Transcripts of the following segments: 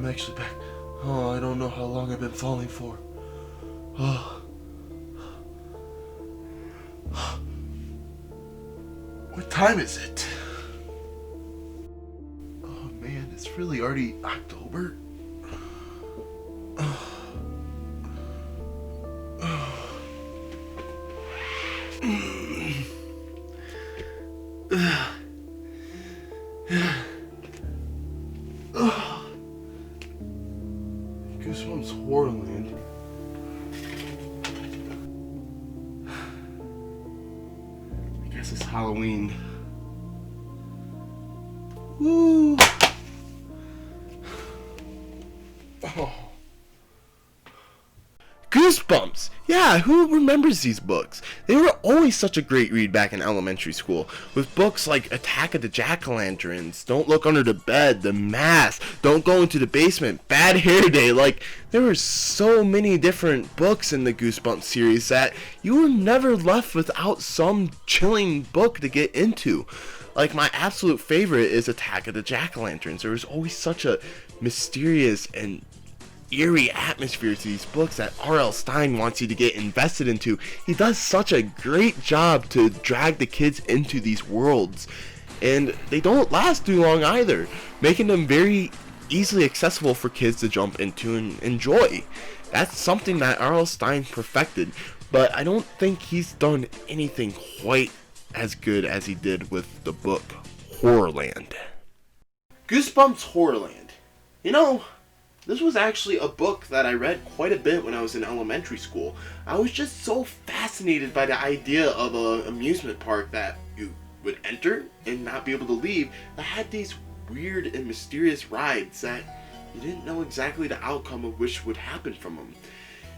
actually back. Oh, I don't know how long I've been falling for. Oh. What time is it? Oh man, it's really already October. Goosebumps Horrorland. I guess it's Halloween. Woo! Oh. Goosebumps! Yeah, who remembers these books? They were always such a great read back in elementary school, with books like Attack of the Jack-o'-lanterns, Don't Look Under the Bed, The Mask, Don't Go Into the Basement, Bad Hair Day. Like, there were so many different books in the Goosebumps series that you were never left without some chilling book to get into. Like, my absolute favorite is Attack of the Jack-o'-lanterns. There was always such a mysterious and eerie atmosphere to these books that R.L Stine wants you to get invested into. He does such a great job to drag the kids into these worlds, and they don't last too long either, making them very easily accessible for kids to jump into and enjoy. That's something that R.L Stine perfected, but I don't think he's done anything quite as good as he did with the book Horrorland. Goosebumps Horrorland. You know, this was actually a book that I read quite a bit when I was in elementary school. I was just so fascinated by the idea of an amusement park that you would enter and not be able to leave, that had these weird and mysterious rides that you didn't know exactly the outcome of which would happen from them.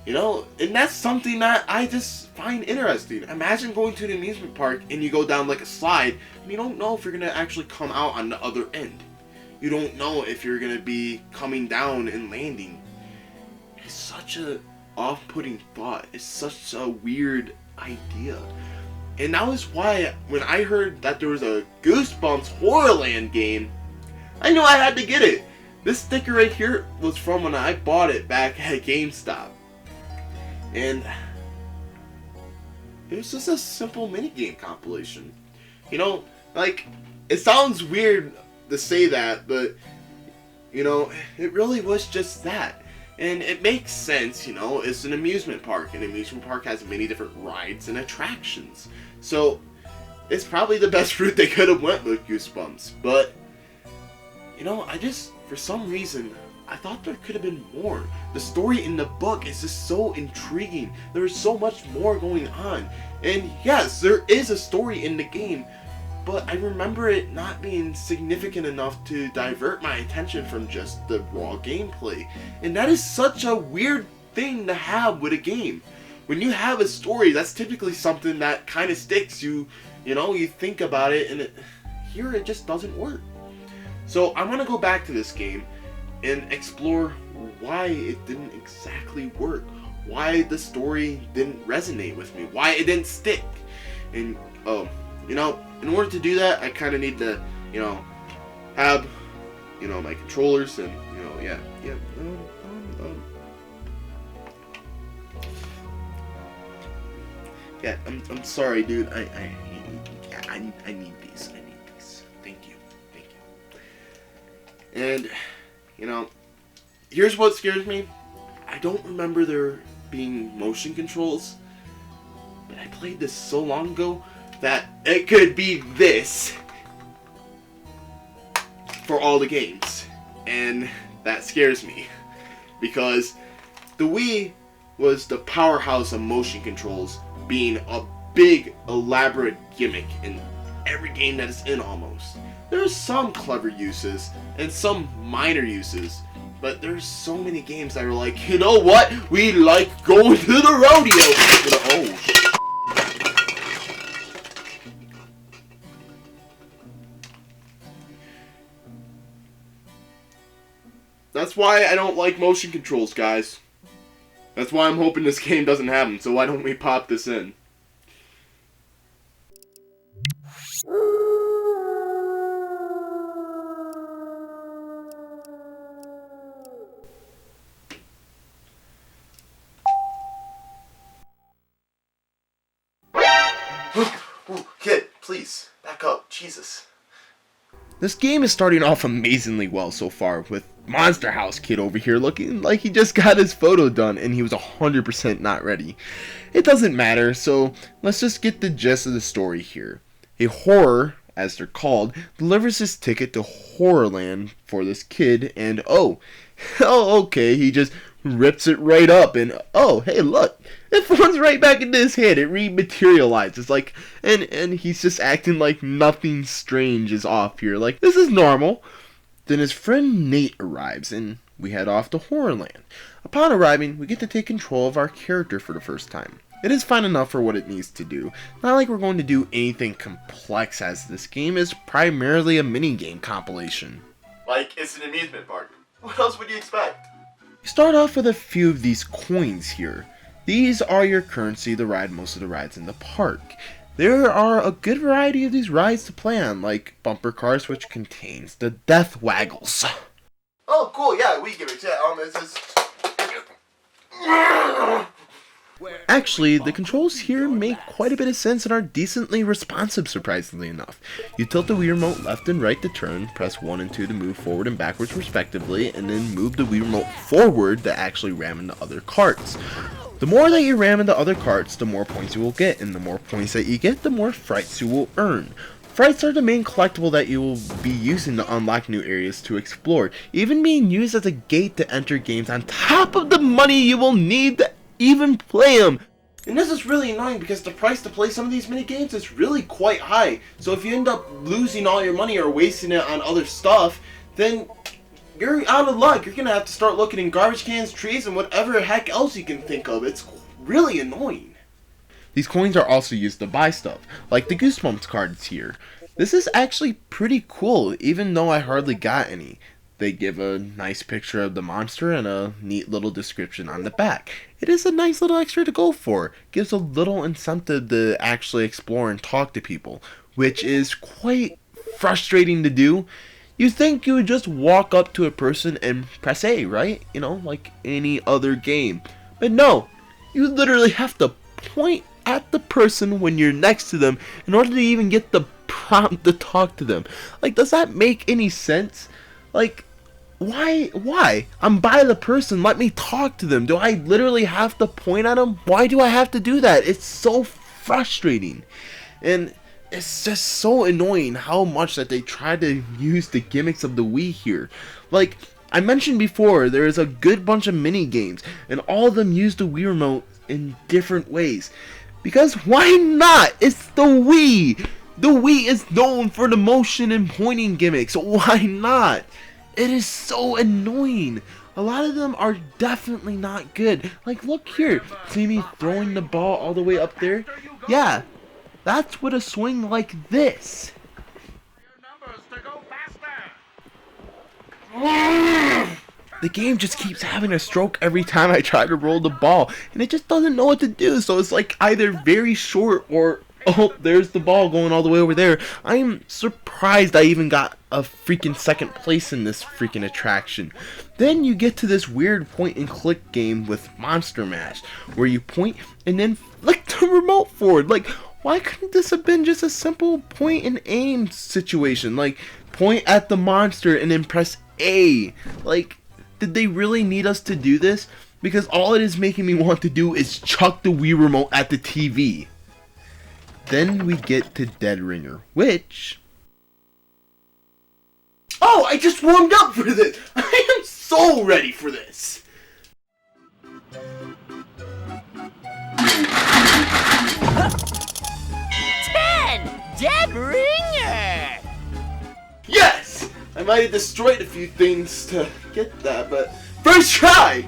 You know, and that's something that I just find interesting. Imagine going to an amusement park and you go down like a slide and you don't know if you're going to actually come out on the other end. You don't know if you're going to be coming down and landing. It's such a off-putting thought. It's such a weird idea. And that was why when I heard that there was a Goosebumps Horrorland game, I knew I had to get it. This sticker right here was from when I bought it back at GameStop. And it was just a simple minigame compilation. You know, like, it sounds weird to say that, but, you know, it really was just that. And it makes sense, you know, it's an amusement park. An amusement park has many different rides and attractions. So, it's probably the best route they could have went with Goosebumps. But, you know, for some reason, I thought there could have been more. The story in the book is just so intriguing. There is so much more going on. And yes, there is a story in the game, but I remember it not being significant enough to divert my attention from just the raw gameplay. And that is such a weird thing to have with a game. When you have a story, that's typically something that kind of sticks. You know, you think about it, and here it just doesn't work. So I want to go back to this game and explore why it didn't exactly work, why the story didn't resonate with me, why it didn't stick. And you know, in order to do that, I kind of need to, you know, have, you know, my controllers and, you know, yeah, I'm sorry, dude. I need these. Thank you. And, you know, here's what scares me. I don't remember there being motion controls, but I played this so long ago that it could be this for all the games. And that scares me, because the Wii was the powerhouse of motion controls, being a big elaborate gimmick in every game that it's in almost. There's some clever uses and some minor uses, but there's so many games that are like, you know what? We like going to the rodeo. Oh, shit. That's why I don't like motion controls, guys. That's why I'm hoping this game doesn't happen, so why don't we pop this in? Ooh, kid, please, back up, Jesus. This game is starting off amazingly well so far, with Monster House Kid over here looking like he just got his photo done and he was 100% not ready. It doesn't matter, so let's just get the gist of the story here. A horror, as they're called, delivers his ticket to Horrorland for this kid, and okay, he just rips it right up, and hey, look, it falls right back into his head. It rematerializes, like, and he's just acting like nothing strange is off here. Like, this is normal. Then his friend Nate arrives, and we head off to Horrorland. Upon arriving, we get to take control of our character for the first time. It is fine enough for what it needs to do. Not like we're going to do anything complex, as this game is primarily a mini-game compilation. Like, it's an amusement park. What else would you expect? You start off with a few of these coins here. These are your currency to ride most of the rides in the park. There are a good variety of these rides to play on, like Bumper Cars, which contains the Death Waggles. Oh, cool, yeah, we give it to Actually, the controls here make quite a bit of sense and are decently responsive, surprisingly enough. You tilt the Wii Remote left and right to turn, press 1 and 2 to move forward and backwards respectively, and then move the Wii Remote forward to actually ram into other carts. The more that you ram into other carts, the more points you will get, and the more points that you get, the more frights you will earn. Frights are the main collectible that you will be using to unlock new areas to explore, even being used as a gate to enter games on top of the money you will need to even play them. And this is really annoying because the price to play some of these mini games is really quite high. So if you end up losing all your money or wasting it on other stuff, then you're out of luck. You're gonna have to start looking in garbage cans, trees, and whatever heck else you can think of. It's really annoying. These coins are also used to buy stuff, like the Goosebumps cards here. This is actually pretty cool, even though I hardly got any. They give a nice picture of the monster and a neat little description on the back. It is a nice little extra to go for. Gives a little incentive to actually explore and talk to people, which is quite frustrating to do. You think you would just walk up to a person and press A, right? You know, like any other game. But no, you literally have to point at the person when you're next to them in order to even get the prompt to talk to them. Like, does that make any sense? Like, why? I'm by the person, let me talk to them. Do I literally have to point at them? Why do I have to do that? It's so frustrating. And it's just so annoying how much that they try to use the gimmicks of the Wii here. Like, I mentioned before, there is a good bunch of mini games, and all of them use the Wii Remote in different ways. Because why not? It's the Wii! The Wii is known for the motion and pointing gimmicks, so why not? It is so annoying. A lot of them are definitely not good. Like, look here. See me throwing the ball all the way up there? Yeah, that's with a swing like this. The game just keeps having a stroke every time I try to roll the ball, and it just doesn't know what to do. So it's like either very short or, oh, there's the ball going all the way over there. I'm surprised I even got a freaking second place in this freaking attraction. Then you get to this weird point and click game with Monster Mash, where you point and then flick the remote forward. Like, why couldn't this have been just a simple point and aim situation? Like, point at the monster and then press A. Like, did they really need us to do this? Because all it is making me want to do is chuck the Wii Remote at the TV. Then we get to Dead Ringer, which... Oh, I just warmed up for this! I am so ready for this! 10! Dead Ringer! Yes! I might have destroyed a few things to get that, but first try!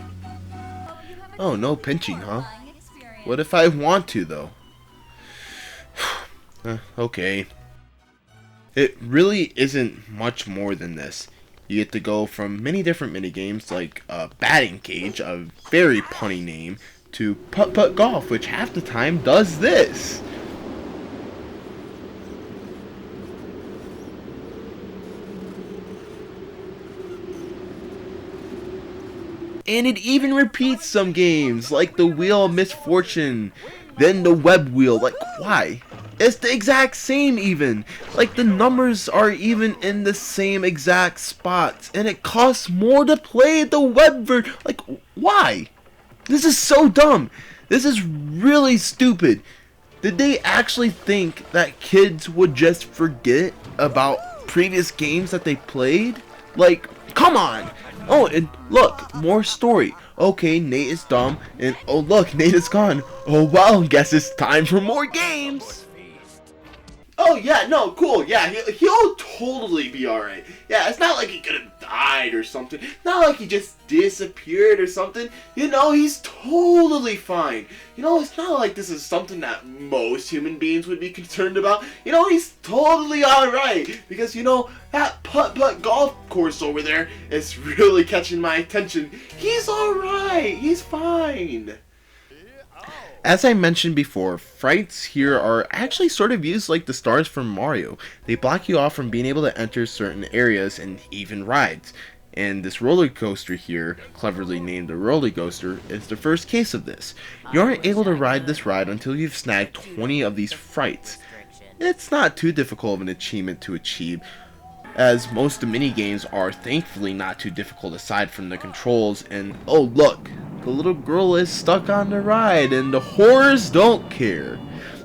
Oh, no pinching, huh? What if I want to, though? Okay. It really isn't much more than this. You get to go from many different minigames like Batting Cage, a very punny name, to Putt-Putt Golf, which half the time does this. And it even repeats some games, like the Wheel of Misfortune, then the Web Wheel. Like, why? It's the exact same even. Like the numbers are even in the same exact spots. And it costs more to play the web version. Like, why? This is so dumb. This is really stupid. Did they actually think that kids would just forget about previous games that they played? Like, come on. Oh, and look, more story. Okay, Nate is dumb, and oh look, Nate is gone. Oh well, guess it's time for more games. Oh yeah, no, cool. Yeah, he'll totally be alright. Yeah, it's not like he could have died or something. Not like he just disappeared or something. You know, he's totally fine. You know, it's not like this is something that most human beings would be concerned about. You know, he's totally alright. Because, you know, that putt-putt golf course over there is really catching my attention. He's alright. He's fine. As I mentioned before, frights here are actually sort of used like the stars from Mario. They block you off from being able to enter certain areas and even rides. And this roller coaster here, cleverly named the roller coaster, is the first case of this. You aren't able to ride this ride until you've snagged 20 of these frights. It's not too difficult of an achievement to achieve, as most of the mini games are thankfully not too difficult aside from the controls. And oh look, the little girl is stuck on the ride and the horrors don't care.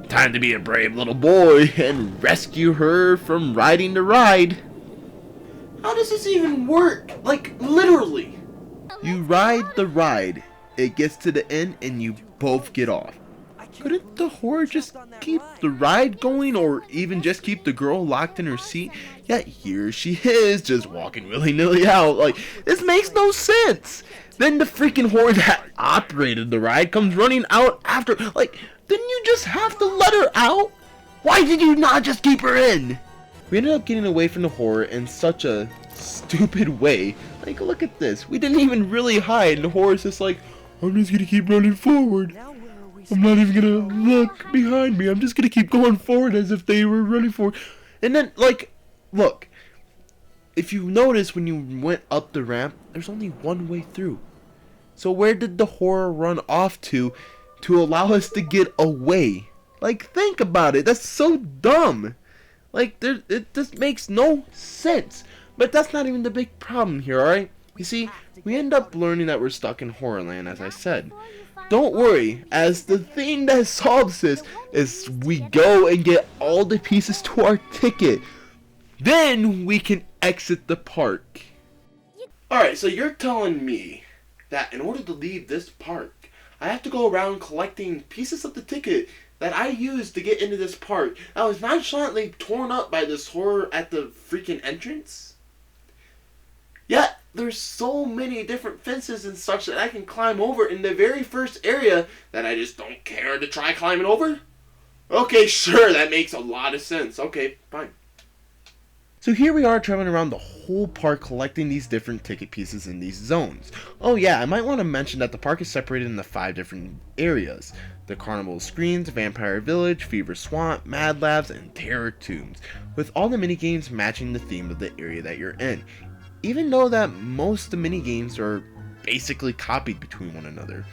Time to be a brave little boy and rescue her from riding the ride. How does this even work? Like, literally. You ride the ride, it gets to the end and you both get off. Couldn't the horror just keep the ride going or even just keep the girl locked in her seat? Yet here she is, just walking willy-nilly out. Like, this makes no sense. Then the freaking horror that operated the ride comes running out after. Like, didn't you just have to let her out? Why did you not just keep her in? We ended up getting away from the horror in such a stupid way. Like, look at this. We didn't even really hide. And the horror's just like, I'm just gonna keep running forward. I'm not even gonna look behind me. I'm just gonna keep going forward as if they were running forward. And then, like, look. If you notice when you went up the ramp, there's only one way through. So where did the horror run off to allow us to get away? Like, think about it. That's so dumb. Like, it just makes no sense. But that's not even the big problem here, alright? You see, we end up learning that we're stuck in Horrorland, as I said. Don't worry, as the thing that solves this is we go and get all the pieces to our ticket. Then we can exit the park. Alright, so you're telling me that in order to leave this park, I have to go around collecting pieces of the ticket that I used to get into this park that was nonchalantly torn up by this horror at the freaking entrance? Yet, there's so many different fences and such that I can climb over in the very first area that I just don't care to try climbing over? Okay, sure, that makes a lot of sense. Okay, fine. So here we are traveling around the whole park collecting these different ticket pieces in these zones. Oh yeah, I might want to mention that the park is separated into 5 different areas. The Carnival Screens, Vampire Village, Fever Swamp, Mad Labs, and Terror Tombs, with all the minigames matching the theme of the area that you're in. Even though that most of the minigames are basically copied between one another.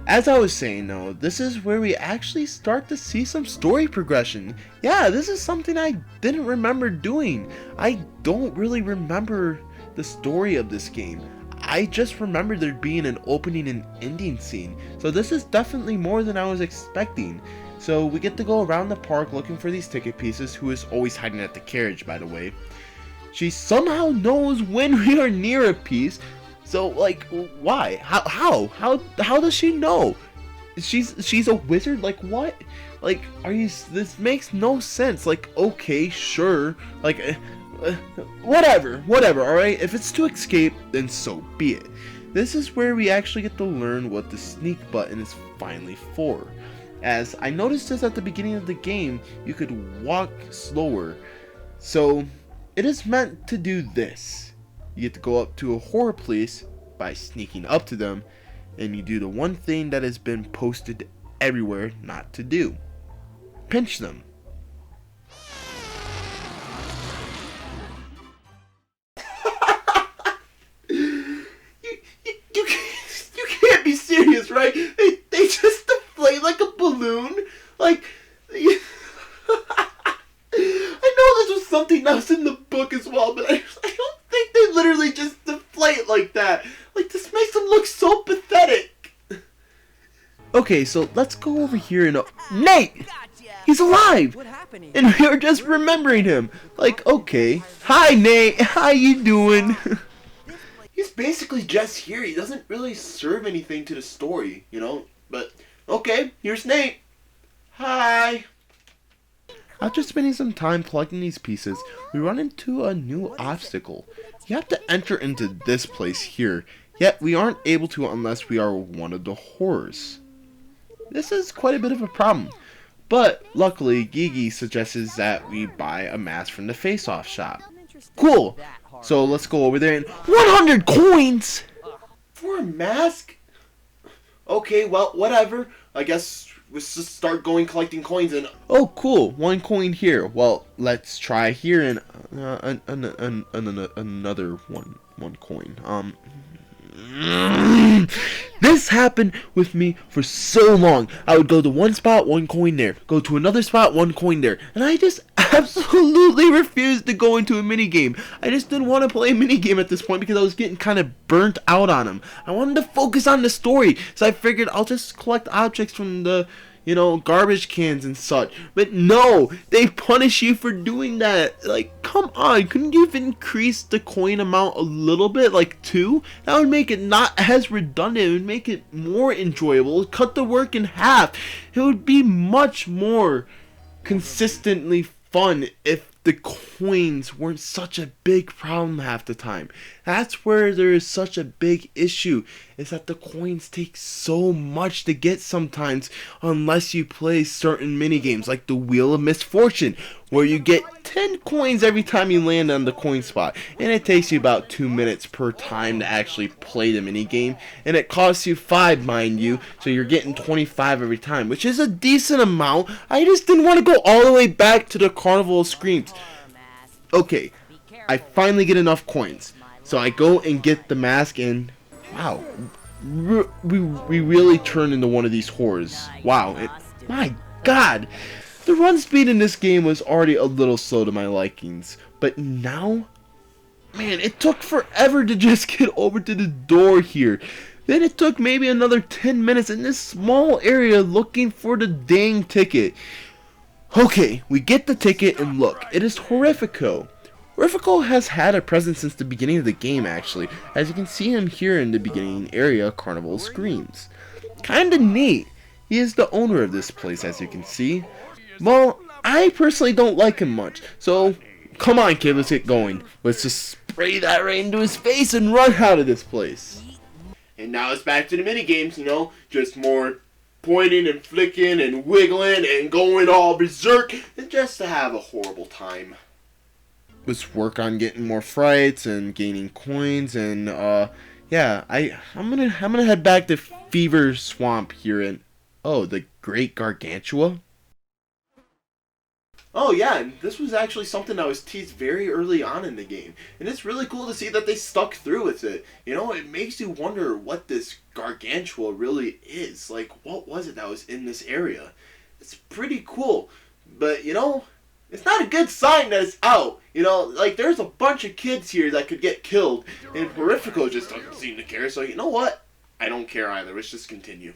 As I was saying though, this is where we actually start to see some story progression. Yeah, this is something I didn't remember doing. I don't really remember the story of this game. I just remember there being an opening and ending scene. So this is definitely more than I was expecting. So we get to go around the park looking for these ticket pieces, who is always hiding at the carriage, by the way. She somehow knows when we are near a piece. So, like, why? How does she know? She's a wizard? Like, what? Like, this makes no sense. Like, okay, sure. Like, whatever, alright? If it's to escape, then so be it. This is where we actually get to learn what the sneak button is finally for. As I noticed this at the beginning of the game, you could walk slower. So, it is meant to do this. You get to go up to a horror place by sneaking up to them, and you do the one thing that has been posted everywhere not to do. Pinch them. you can't be serious, right? They just deflate like a balloon? Like, Okay, so let's go over here and Nate! He's alive! And we were just remembering him. Like, okay. Hi, Nate. How you doing? He's basically just here. He doesn't really serve anything to the story, you know? But, okay, here's Nate. Hi. After spending some time collecting these pieces, we run into a new obstacle. You have to enter into this place here, yet we aren't able to unless we are one of the horrors. This is quite a bit of a problem, but luckily Gigi suggests that we buy a mask from the face-off shop. Cool! So let's go over there and 100 coins! For a mask? Okay, well, whatever. I guess let's just start going collecting coins and... Oh, cool. 1 coin here. Well, let's try here and another one coin. This happened with me for so long. I would go to one spot, 1 coin there. Go to another spot, 1 coin there. And I just absolutely refused to go into a minigame. I just didn't want to play a minigame at this point because I was getting kind of burnt out on them. I wanted to focus on the story. So I figured I'll just collect objects from the, you know, garbage cans and such. But no, they punish you for doing that. Like, come on, couldn't you have increased the coin amount a little bit, like 2? That would make it not as redundant. It would make it more enjoyable. Cut the work in half. It would be much more consistently fun if the coins weren't such a big problem half the time. That's where there is such a big issue, is that the coins take so much to get sometimes unless you play certain minigames like the Wheel of Misfortune, where you get 10 coins every time you land on the coin spot, and it takes you about 2 minutes per time to actually play the minigame, and it costs you 5, mind you, so you're getting 25 every time, which is a decent amount. I just didn't want to go all the way back to the Carnival of Screams. Okay, I finally get enough coins, so I go and get the mask, and wow, we really turned into one of these horrors. Wow, my god, the run speed in this game was already a little slow to my likings, but now, man, it took forever to just get over to the door here. Then it took maybe another 10 minutes in this small area looking for the dang ticket. Okay, we get the ticket and look, it is Horrifico. Horrifico has had a presence since the beginning of the game actually, as you can see him here in the beginning area, Carnival Screams. Kinda neat. He is the owner of this place, as you can see. Well, I personally don't like him much, so come on kid, let's get going. Let's just spray that right into his face and run out of this place. And now it's back to the minigames, you know, just more pointing and flicking and wiggling and going all berserk, and just to have a horrible time. Let's work on getting more frights and gaining coins, and yeah, I'm gonna head back to Fever Swamp here in the Great Gargantua. Oh yeah, and this was actually something that was teased very early on in the game. And it's really cool to see that they stuck through with it. You know, it makes you wonder what this Gargantua really is. Like, what was it that was in this area? It's pretty cool. But, you know, it's not a good sign that it's out. You know, like, there's a bunch of kids here that could get killed. And Horrifico just doesn't seem to care. So, you know what? I don't care either. Let's just continue.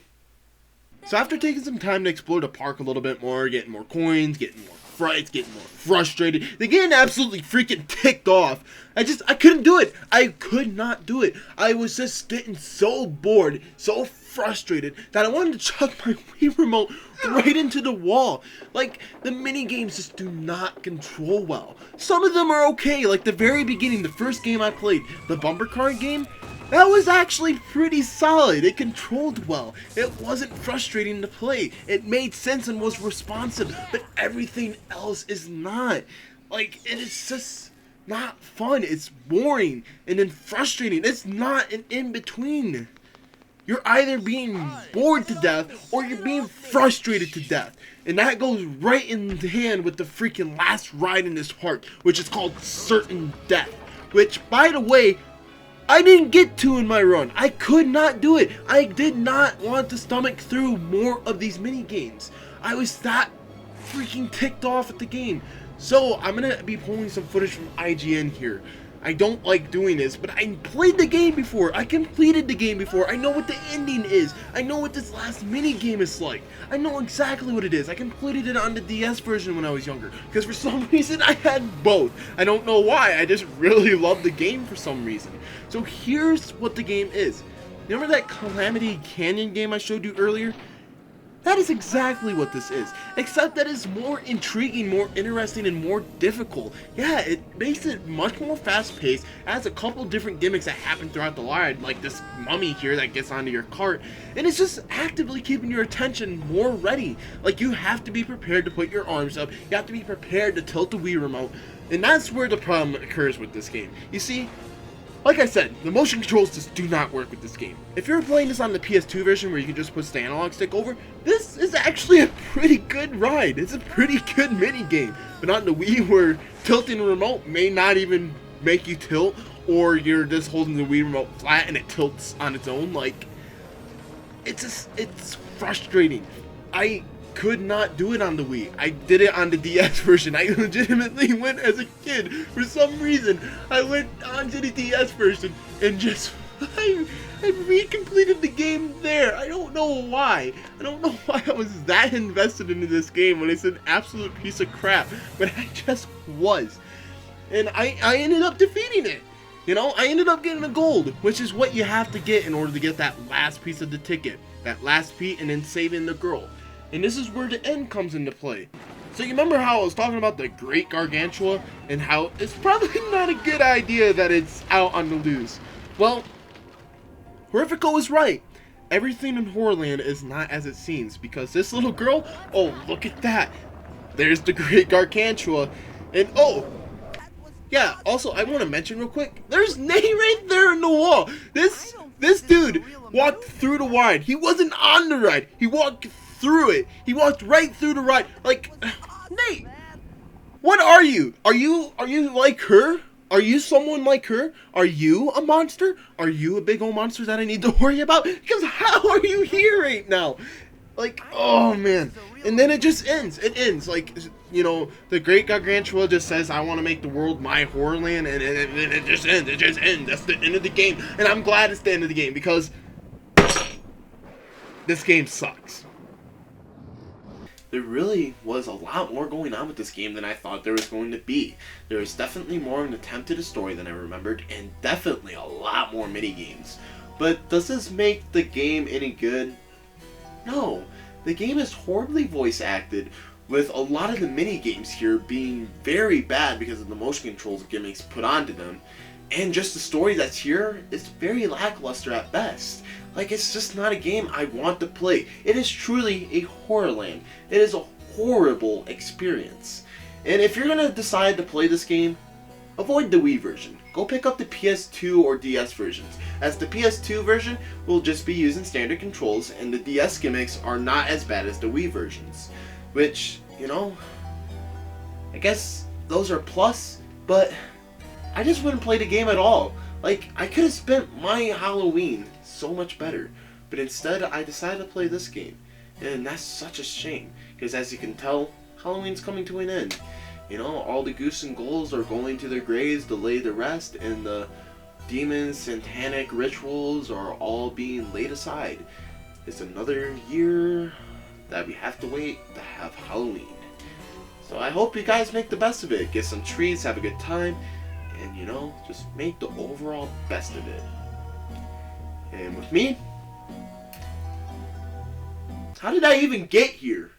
So after taking some time to explore the park a little bit more, getting more coins, getting more frights, getting more frustrated, they're getting absolutely freaking ticked off. I couldn't do it. I could not do it. I was just getting so bored, so frustrated, that I wanted to chuck my Wii remote right into the wall. Like, the mini games just do not control well. Some of them are okay, like the very beginning, the first game I played, the bumper car game, that was actually pretty solid. It controlled well. It wasn't frustrating to play. It made sense and was responsive, but everything else is not. Like, it is just not fun. It's boring and then frustrating. It's not an in-between. You're either being bored to death or you're being frustrated to death. And that goes right in hand with the freaking last ride in this park, which is called Certain Death. Which, by the way, I didn't get to in my run. I could not do it. I did not want to stomach through more of these mini games. I was that freaking ticked off at the game. So I'm gonna be pulling some footage from IGN here. I don't like doing this, but I played the game before. I completed the game before. I know what the ending is. I know what this last mini game is like. I know exactly what it is. I completed it on the DS version when I was younger, because for some reason I had both. I don't know why. I just really loved the game for some reason. So here's what the game is. Remember that Calamity Canyon game I showed you earlier? That is exactly what this is, except that it's more intriguing, more interesting, and more difficult. Yeah, it makes it much more fast-paced, adds a couple different gimmicks that happen throughout the ride, like this mummy here that gets onto your cart, and it's just actively keeping your attention more ready. Like, you have to be prepared to put your arms up, you have to be prepared to tilt the Wii remote, and that's where the problem occurs with this game. You see, like I said, the motion controls just do not work with this game. If you're playing this on the PS2 version where you can just push the analog stick over, this is actually a pretty good ride. It's a pretty good mini game. But on the Wii, where tilting the remote may not even make you tilt, or you're just holding the Wii remote flat and it tilts on its own, like, it's frustrating. I could not do it on the Wii. I did it on the DS version. I legitimately went as a kid. For some reason, I went onto the DS version and just I re-completed the game there. I don't know why. I don't know why I was that invested into this game when it's an absolute piece of crap. But I just was. And I ended up defeating it. You know, I ended up getting a gold, which is what you have to get in order to get that last piece of the ticket. That last piece, and then saving the girl. And this is where the end comes into play. So you remember how I was talking about the Great Gargantua and how it's probably not a good idea that it's out on the loose. Well, Horrifically was right. Everything in Horrorland is not as it seems, because this little girl, oh, look at that. There's the Great Gargantua. And oh, yeah, also I want to mention real quick, there's Nate right there in the wall. This dude walked through the ride. He wasn't on the ride. He walked through it. He walked right through the ride. Like, Nate, what are you? Are you like her? Are you someone like her? Are you a monster? Are you a big old monster that I need to worry about? Because how are you here right now? Like, oh man. And then it just ends. It ends. Like, you know, the Great Gargantua just says, I want to make the world my Horrorland, and it just ends. It just ends. That's the end of the game. And I'm glad it's the end of the game, because this game sucks. There really was a lot more going on with this game than I thought there was going to be. There was definitely more of an attempt at a story than I remembered, and definitely a lot more mini-games. But does this make the game any good? No. The game is horribly voice acted, with a lot of the mini-games here being very bad because of the motion controls gimmicks put onto them. And just the story that's here is very lackluster at best. Like, it's just not a game I want to play. It is truly a Horrorland. It is a horrible experience. And if you're going to decide to play this game, avoid the Wii version. Go pick up the PS2 or DS versions, as the PS2 version will just be using standard controls, and the DS gimmicks are not as bad as the Wii versions. Which, you know, I guess those are plus, but I just wouldn't play the game at all. Like, I could have spent my Halloween so much better, but instead I decided to play this game, and that's such a shame, because as you can tell, Halloween's coming to an end. You know, all the goose and ghouls are going to their graves to lay to rest, and the demons' satanic rituals are all being laid aside. It's another year that we have to wait to have Halloween. So I hope you guys make the best of it, get some treats, have a good time, and you know, just make the overall best of it. And with me, how did I even get here?